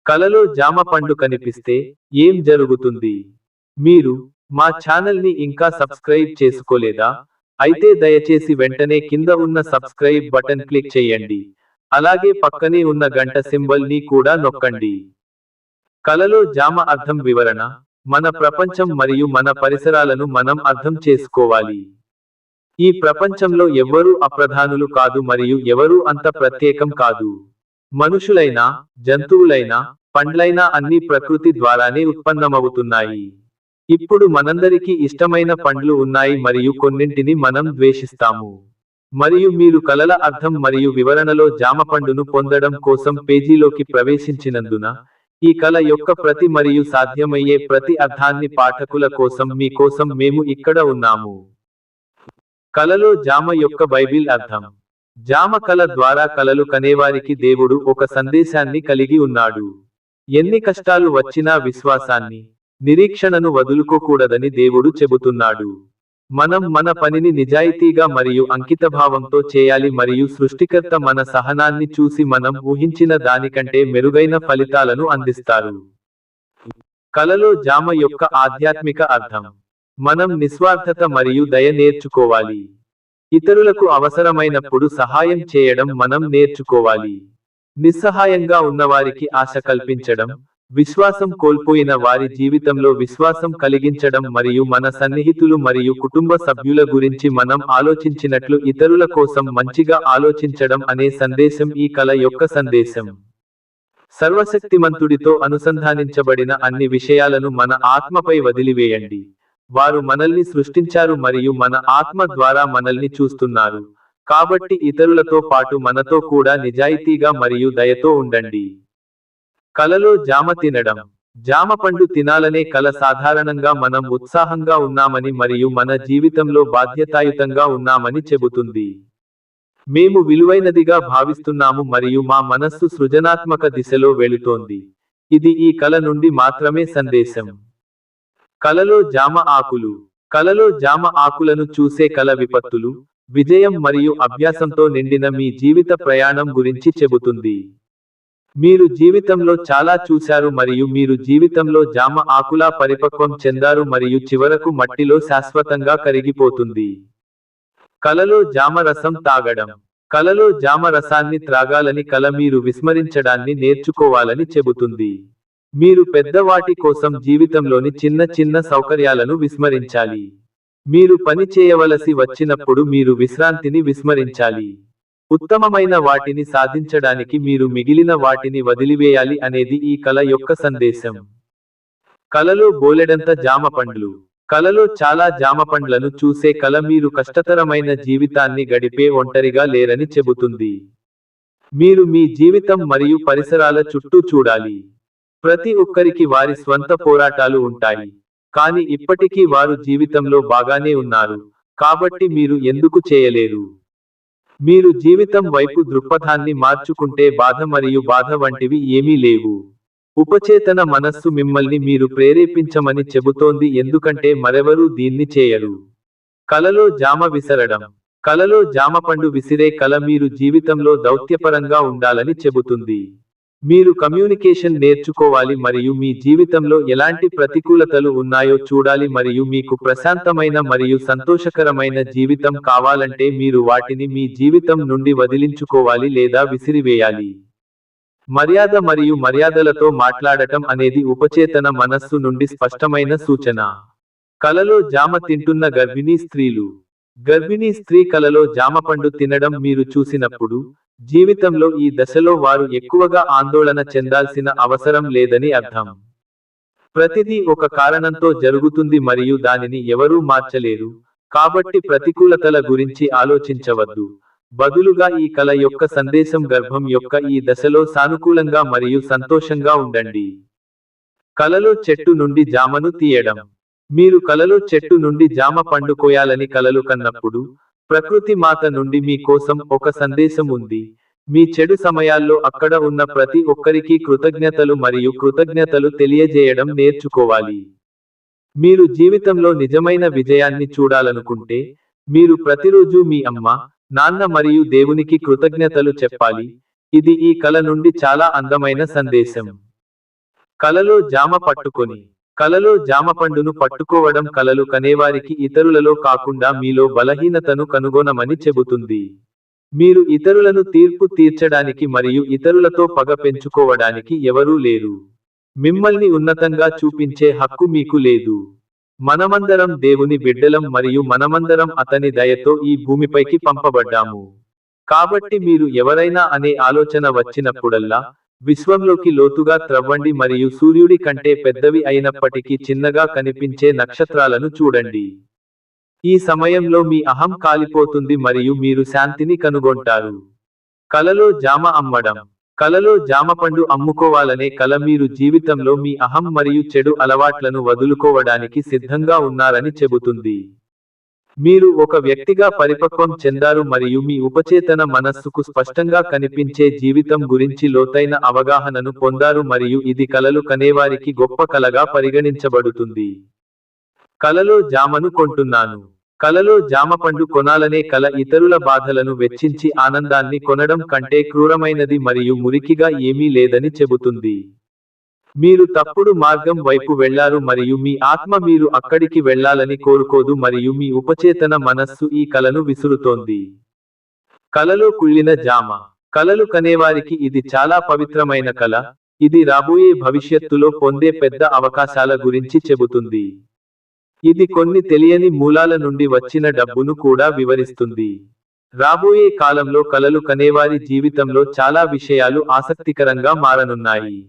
కలలో జామ పండు కనిపిస్తే ఏం జరుగుతుంది? మీరు మా ఛానల్ని ఇంకా సబ్స్క్రైబ్ చేసుకోలేదా? అయితే దయచేసి వెంటనే కింద ఉన్న సబ్స్క్రైబ్ బటన్ క్లిక్ చేయండి. అలాగే పక్కనే ఉన్న గంట సింబల్ ని కూడా నొక్కండి. కలలో జామ అర్థం వివరణ. మన ప్రపంచం మరియు మన పరిసరాలను మనం అర్థం చేసుకోవాలి. ఈ ప్రపంచంలో ఎవ్వరూ అప్రధానులు కాదు మరియు ఎవరూ అంత ప్రత్యేకం కాదు. మనుషులైనా, జంతువులైనా, పండ్లైనా అన్ని ప్రకృతి ద్వారానే ఉత్పన్నమవుతున్నాయి. ఇప్పుడు మనందరికీ ఇష్టమైన పండ్లు ఉన్నాయి మరియు కొన్నింటిని మనం ద్వేషిస్తాము. మరియు మీరు కలల అర్థం మరియు వివరణలో జామ పండును పొందడం కోసం పేజీలోకి ప్రవేశించినందున, ఈ కల యొక్క ప్రతి మరియు సాధ్యమయ్యే ప్రతి అర్థాన్ని పాఠకుల కోసం మీ కోసం మేము ఇక్కడ ఉన్నాము. కలలో జామ యొక్క బైబిల్ అర్థం. జామ కల ద్వారా కలలు కనేవారికి దేవుడు ఒక సందేశాన్ని కలిగి ఉన్నాడు. ఎన్ని కష్టాలు వచ్చినా విశ్వాసాన్ని, నిరీక్షణను వదులుకోకూడదని దేవుడు చెబుతున్నాడు. మనం మన పనిని నిజాయితీగా మరియు అంకితభావంతో చేయాలి మరియు సృష్టికర్త మన సహనాన్ని చూసి మనం ఊహించిన దానికంటే మెరుగైన ఫలితాలను అందిస్తారు. కలలో జామ యొక్క ఆధ్యాత్మిక అర్థం. మనం నిస్వార్థత మరియు దయ నేర్చుకోవాలి. ఇతరులకు అవసరమైనప్పుడు సహాయం చేయడం మనం నేర్చుకోవాలి. నిస్సహాయంగా ఉన్నవారికి ఆశ కల్పించడం, విశ్వాసం కోల్పోయిన వారి జీవితంలో విశ్వాసం కలిగించడం మరియు మన సన్నిహితులు మరియు కుటుంబ సభ్యుల గురించి మనం ఆలోచించినట్లు ఇతరుల కోసం మంచిగా ఆలోచించడం అనే సందేశం ఈ కల యొక్క సందేశం. సర్వశక్తిమంతుడితో అనుసంధానించబడిన అన్ని విషయాలను మన ఆత్మపై వదిలివేయండి. వారు మనల్ని సృష్టించారు మరియు మన ఆత్మ ద్వారా మనల్ని చూస్తున్నారు. కాబట్టి ఇతరులతో పాటు మనతో కూడా నిజాయితీగా మరియు దయతో ఉండండి. కలలో జామ తినడం. జామ పండు తినాలనే కల సాధారణంగా మనం ఉత్సాహంగా ఉన్నామని మరియు మన జీవితంలో బాధ్యతాయుతంగా ఉన్నామని చెబుతుంది. మేము విలువైనదిగా భావిస్తున్నాము మరియు మా మనస్సు సృజనాత్మక దిశలో వెళుతోంది. ఇది ఈ కల నుండి మాత్రమే సందేశం. కలలో జామ ఆకులు. కలలో జామ ఆకులను చూసే కల విపత్తులు, విజయం మరియు అభ్యాసంతో నిండిన మీ జీవిత ప్రయాణం గురించి చెబుతుంది. మీరు జీవితంలో చాలా చూశారు మరియు మీరు జీవితంలో జామ ఆకులా పరిపక్వం చెందారు మరియు చివరకు మట్టిలో శాశ్వతంగా కరిగిపోతుంది. కలలో జామ రసం తాగడం. కలలో జామ రసాన్ని త్రాగాలని కల మీరు విస్మరించడాన్ని నేర్చుకోవాలని చెబుతుంది. మీరు పెద్దవాటి కోసం జీవితంలోని చిన్న చిన్న సౌకర్యాలను విస్మరించాలి. మీరు పని చేయవలసి వచ్చినప్పుడు మీరు విశ్రాంతిని విస్మరించాలి. ఉత్తమమైన వాటిని సాధించడానికి మీరు మిగిలిన వాటిని వదిలివేయాలి అనేది ఈ కల యొక్క సందేశం. కలలో బోలెడంత జామ పండ్లు. కలలో చాలా జామ పండ్లను చూసే కల మీరు కష్టతరమైన జీవితాన్ని గడిపే ఒంటరిగా లేరని చెబుతుంది. మీరు మీ జీవితం మరియు పరిసరాల చుట్టూ చూడాలి. ప్రతి ఒక్కరికి వారి స్వంత పోరాటాలు ఉంటాయి. కానీ ఇప్పటికీ వారు జీవితంలో బాగానే ఉన్నారు. కాబట్టి మీరు ఎందుకు చేయలేరు? మీరు జీవితం వైపు దృక్పథాన్ని మార్చుకుంటే బాధ మరియు బాధ వంటివి ఏమీ లేవు. ఉపచేతన మనస్సు మిమ్మల్ని మీరు ప్రేరేపించమని చెబుతోంది ఎందుకంటే మరెవరూ దీన్ని చేయరు. కలలో జామ విసరడం. కలలో జామపండు విసిరే కల మీరు జీవితంలో దౌత్యపరంగా ఉండాలని చెబుతుంది. మీరు కమ్యూనికేషన్ నేర్చుకోవాలి మరియు మీ జీవితంలో ఎలాంటి ప్రతికూలతలు ఉన్నాయో చూడాలి మరియు మీకు ప్రశాంతమైన మరియు సంతోషకరమైన జీవితం కావాలంటే మీరు వాటిని మీ జీవితం నుండి వదిలించుకోవాలి లేదా విసిరివేయాలి. మర్యాద మరియు మర్యాదలతో మాట్లాడటం అనేది ఉపచేతన మనస్సు నుండి స్పష్టమైన సూచన. కలలో జామ తింటున్న గర్భిణీ స్త్రీలు. గర్భిణీ స్త్రీ కలలో జామపండు తినడం మీరు చూసినప్పుడు, జీవితంలో ఈ దశలో వారు ఎక్కువగా ఆందోళన చెందాల్సిన అవసరం లేదని అర్థం. ప్రతిదీ ఒక కారణంతో జరుగుతుంది మరియు దానిని ఎవరూ మార్చలేరు. కాబట్టి ప్రతికూలతల గురించి ఆలోచించవద్దు. బదులుగా ఈ కల యొక్క సందేశం గర్భం యొక్క ఈ దశలో సానుకూలంగా మరియు సంతోషంగా ఉండండి. కలలో చెట్టు నుండి జామను తీయడం. మీరు కలలో చెట్టు నుండి జామ పండు కోయాలని కలలు కన్నప్పుడు, ప్రకృతి మాత నుండి మీ కోసం ఒక సందేశం ఉంది. మీ చెడు సమయాల్లో అక్కడ ఉన్న ప్రతి ఒక్కరికి కృతజ్ఞతలు మరియు కృతజ్ఞతలు తెలియజేయడం నేర్చుకోవాలి. మీరు జీవితంలో నిజమైన విజయాన్ని చూడాలనుకుంటే, మీరు ప్రతిరోజు మీ అమ్మ, నాన్న మరియు దేవునికి కృతజ్ఞతలు చెప్పాలి. ఇది ఈ కల నుండి చాలా అందమైన సందేశం. కలలో జామ పట్టుకొని. కలలో జామ పండును పట్టుకోవడం కలలు కనేవారికి ఇతరులలో కాకుండా మీలో బలహీనతను కనుగొనమని చెబుతుంది. మీరు ఇతరులను తీర్పు తీర్చడానికి మరియు ఇతరులతో పగ పెంచుకోవడానికి ఎవరూ లేరు. మిమ్మల్ని ఉన్నతంగా చూపించే హక్కు మీకు లేదు. మనమందరం దేవుని బిడ్డలం మరియు మనమందరం అతని దయతో ఈ భూమిపైకి పంపబడ్డాము. కాబట్టి మీరు ఎవరైనా అనే ఆలోచన వచ్చినప్పుడల్లా, విశ్వంలోకి లోతుగా త్రవ్వండి మరియు సూర్యుడి కంటే పెద్దవి అయినప్పటికీ చిన్నగా కనిపించే నక్షత్రాలను చూడండి. ఈ సమయంలో మీ అహం కాలిపోతుంది మరియు మీరు శాంతిని కనుగొంటారు. కలలో జామ అమ్మడం. కలలో జామపండు అమ్ముకోవాలనే కల మీరు జీవితంలో మీ అహం మరియు చెడు అలవాట్లను వదులుకోవడానికి సిద్ధంగా ఉన్నారని చెబుతుంది. మీరు ఒక వ్యక్తిగా పరిపక్వం చెందారు మరియు మీ ఉపచేతన మనస్సుకు స్పష్టంగా కనిపించే జీవితం గురించి లోతైన అవగాహనను పొందారు మరియు ఇది కలలు కనేవారికి గొప్ప కలగా పరిగణించబడుతుంది. కలలో జామను కొంటున్నాను. కలలో జామపండు కొనాలనే కల ఇతరుల బాధలను వెచ్చించి ఆనందాన్ని కొనడం కంటే క్రూరమైనది మరియు మురికిగా ఏమీ లేదని చెబుతుంది. మీరు తప్పుడు మార్గం వైపు వెళ్లారు మరియు మీ ఆత్మ మీరు అక్కడికి వెళ్లాలని కోరుకోదు మరియు మీ ఉపచేతన మనస్సు ఈ కలను విసురుతోంది. కలలో కుళ్ళిన జామ. కలలు కనేవారికి ఇది చాలా పవిత్రమైన కల. ఇది రాబోయే భవిష్యత్తులో పొందే పెద్ద అవకాశాల గురించి చెబుతుంది. ఇది కొన్ని తెలియని మూలాల నుండి వచ్చిన డబ్బును కూడా వివరిస్తుంది. రాబోయే కాలంలో కలలు కనేవారి జీవితంలో చాలా విషయాలు ఆసక్తికరంగా మారనున్నాయి.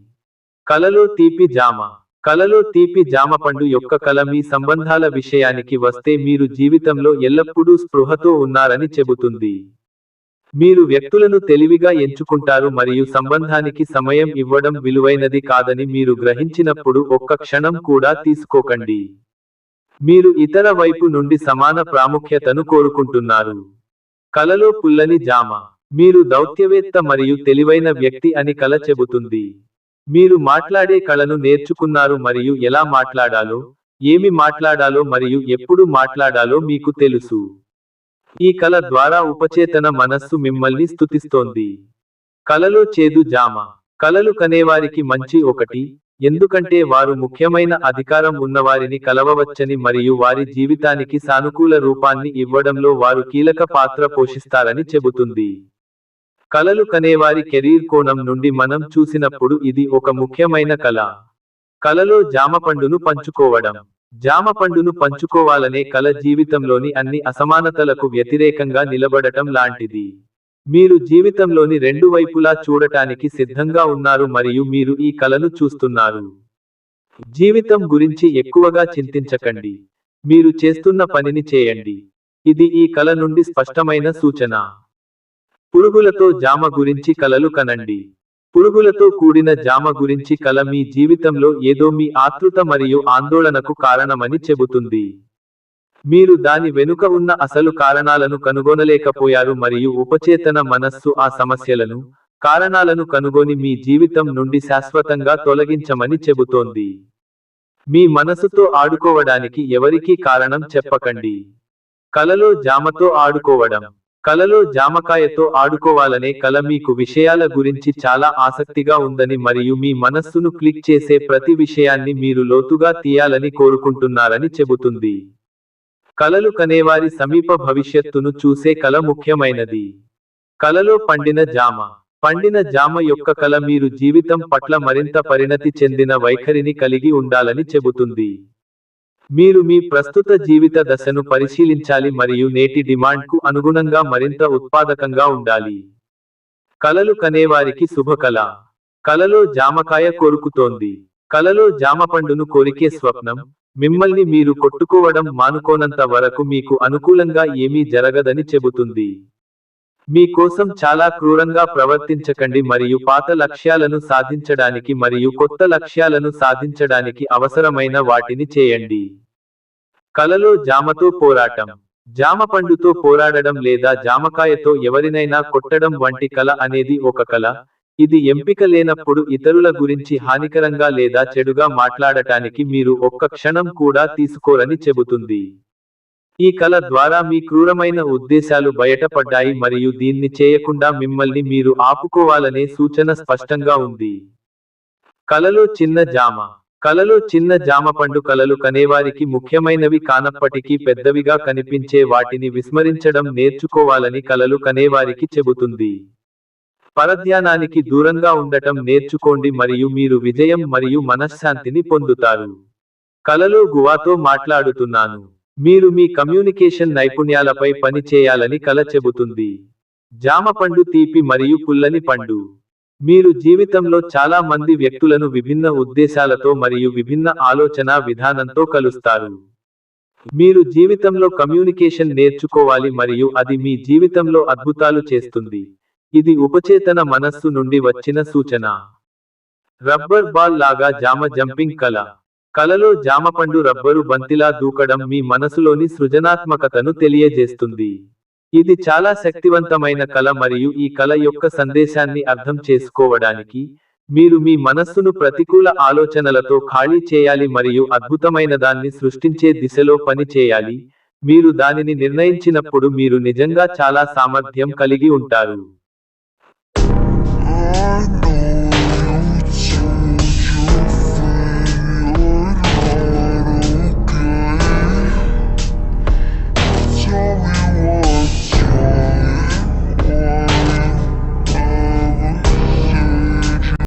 కలలో తీపి జామ. కలలో తీపి జామపండు యొక్క కల మీ సంబంధాల విషయానికి వస్తే మీరు జీవితంలో ఎల్లప్పుడూ స్పృహతో ఉన్నారని చెబుతుంది. మీరు వ్యక్తులను తెలివిగా ఎంచుకుంటారు మరియు సంబంధానికి సమయం ఇవ్వడం విలువైనది కాదని మీరు గ్రహించినప్పుడు ఒక్క క్షణం కూడా తీసుకోకండి. మీరు ఇతర వైపు నుండి సమాన ప్రాముఖ్యతను కోరుకుంటున్నారు. కలలో పుల్లని జామ. మీరు దౌత్యవేత్త మరియు తెలివైన వ్యక్తి అని కల చెబుతుంది. మీరు మాట్లాడే కళను నేర్చుకున్నారు మరియు ఎలా మాట్లాడాలో, ఏమి మాట్లాడాలో మరియు ఎప్పుడు మాట్లాడాలో మీకు తెలుసు. ఈ కల ద్వారా ఉపచేతన మనస్సు మిమ్మల్ని స్తుతిస్తోంది. కలలో చేదు జామ. కలలు కనేవారికి మంచి ఒకటి, ఎందుకంటే వారు ముఖ్యమైన అధికారం ఉన్నవారిని కలవవచ్చని మరియు వారి జీవితానికి సానుకూల రూపాన్ని ఇవ్వడంలో వారు కీలక పాత్ర పోషిస్తారని చెబుతుంది. కలలు కనేవారి కెరీర్ కోణం నుండి మనం చూసినప్పుడు ఇది ఒక ముఖ్యమైన కల. కలలో జామపండును పంచుకోవడం. జామపండును పంచుకోవాలనే కల జీవితంలోని అన్ని అసమానతలకు వ్యతిరేకంగా నిలబడటం లాంటిది. మీరు జీవితంలోని రెండు వైపులా చూడటానికి సిద్ధంగా ఉన్నారు మరియు మీరు ఈ కలను చూస్తున్నారు. జీవితం గురించి ఎక్కువగా చింతించకండి. మీరు చేస్తున్న పనిని చేయండి. ఇది ఈ కల నుండి స్పష్టమైన సూచన. పురుగులతో జామ గురించి కలలు కనండి. పురుగులతో కూడిన జామ గురించి కల మీ జీవితంలో ఏదో మీ ఆతృత మరియు ఆందోళనకు కారణమని చెబుతుంది. మీరు దాని వెనుక ఉన్న అసలు కారణాలను కనుగొనలేకపోయారు మరియు ఉపచేతన మనస్సు ఆ సమస్యలను, కారణాలను కనుగొని మీ జీవితం నుండి శాశ్వతంగా తొలగించమని చెబుతోంది. మీ మనసుతో ఆడుకోవడానికి ఎవరికీ కారణం చెప్పకండి. కలలో జామతో ఆడుకోవడం. కలలో జామకాయతో ఆడుకోవాలనే కల మీకు విషయాల గురించి చాలా ఆసక్తిగా ఉందని మరియు మీ మనస్సును క్లిక్ చేసే ప్రతి విషయాన్ని మీరు లోతుగా తీయాలని కోరుకుంటున్నారని చెబుతుంది. కలలు కనేవారి సమీప భవిష్యత్తును చూసే కల ముఖ్యమైనది. కలలో పండిన జామ. పండిన జామ యొక్క కల మీరు జీవితం పట్ల మరింత పరిణతి చెందిన వైఖరిని కలిగి ఉండాలని చెబుతుంది. మీరు మీ ప్రస్తుత జీవిత దశను పరిశీలించాలి మరియు నేటి డిమాండ్కు అనుగుణంగా మరింత ఉత్పాదకంగా ఉండాలి. కలలు కనేవారికి శుభకల. కలలో జామకాయ కొరుకుతోంది. కలలో జామపండును కొరికే స్వప్నం, మిమ్మల్ని మీరు కొట్టుకోవడం మానుకోనంత వరకు మీకు అనుకూలంగా ఏమీ జరగదని చెబుతుంది. మీ కోసం చాలా క్రూరంగా ప్రవర్తించకండి మరియు పాత లక్ష్యాలను సాధించడానికి మరియు కొత్త లక్ష్యాలను సాధించడానికి అవసరమైన వాటిని చేయండి. కలలో జామతో పోరాటం. జామపండుతో పోరాడడం లేదా జామకాయతో ఎవరినైనా కొట్టడం వంటి కల అనేది ఒక కల. ఇది ఎంపిక లేనప్పుడు ఇతరుల గురించి హానికరంగా లేదా చెడుగా మాట్లాడటానికి మీరు ఒక్క క్షణం కూడా తీసుకోరని చెబుతుంది. ఈ కల ద్వారా మీ క్రూరమైన ఉద్దేశాలు బయటపడ్డాయి మరియు దీన్ని చేయకుండా మిమ్మల్ని మీరు ఆపుకోవాలనే సూచన స్పష్టంగా ఉంది. కలలో చిన్న జామ. కలలో చిన్న జామ పండు కలలు కనేవారికి ముఖ్యమైనవి కానప్పటికీ పెద్దవిగా కనిపించే వాటిని విస్మరించడం నేర్చుకోవాలని కలలు కనేవారికి చెబుతుంది. పరధ్యానానికి దూరంగా ఉండటం నేర్చుకోండి మరియు మీరు విజయం మరియు మనశ్శాంతిని పొందుతారు. కలలో గువాతో మాట్లాడుతున్నాను. మీరు మీ కమ్యూనికేషన్ నైపుణ్యాలపై పని చేయాలని కల చెబుతుంది. జామ పండు తీపి మరియు పుల్లని పండు. మీరు జీవితంలో చాలా మంది వ్యక్తులను విభిన్న ఉద్దేశాలతో మరియు విభిన్న ఆలోచనా విధానంతో కలుస్తారు. మీరు జీవితంలో కమ్యూనికేషన్ నేర్చుకోవాలి మరియు అది మీ జీవితంలో అద్భుతాలు చేస్తుంది. ఇది ఉపచేతన మనస్సు నుండి వచ్చిన సూచన. రబ్బర్ బాల్ లాగా జామ జంపింగ్ కల. కలలో జామపండు రబ్బరు బంతిలా దూకడం మీ మనసులోని సృజనాత్మకతను తెలియజేస్తుంది. ఇది చాలా శక్తివంతమైన కల మరియు ఈ కల యొక్క సందేశాన్ని అర్థం చేసుకోవడానికి, మీరు మీ మనస్సును ప్రతికూల ఆలోచనలతో ఖాళీ చేయాలి మరియు అద్భుతమైనదాన్ని సృష్టించే దిశలో పని చేయాలి. మీరు దానిని నిర్ణయించినప్పుడు మీరు నిజంగా చాలా సామర్థ్యం కలిగి ఉంటారు.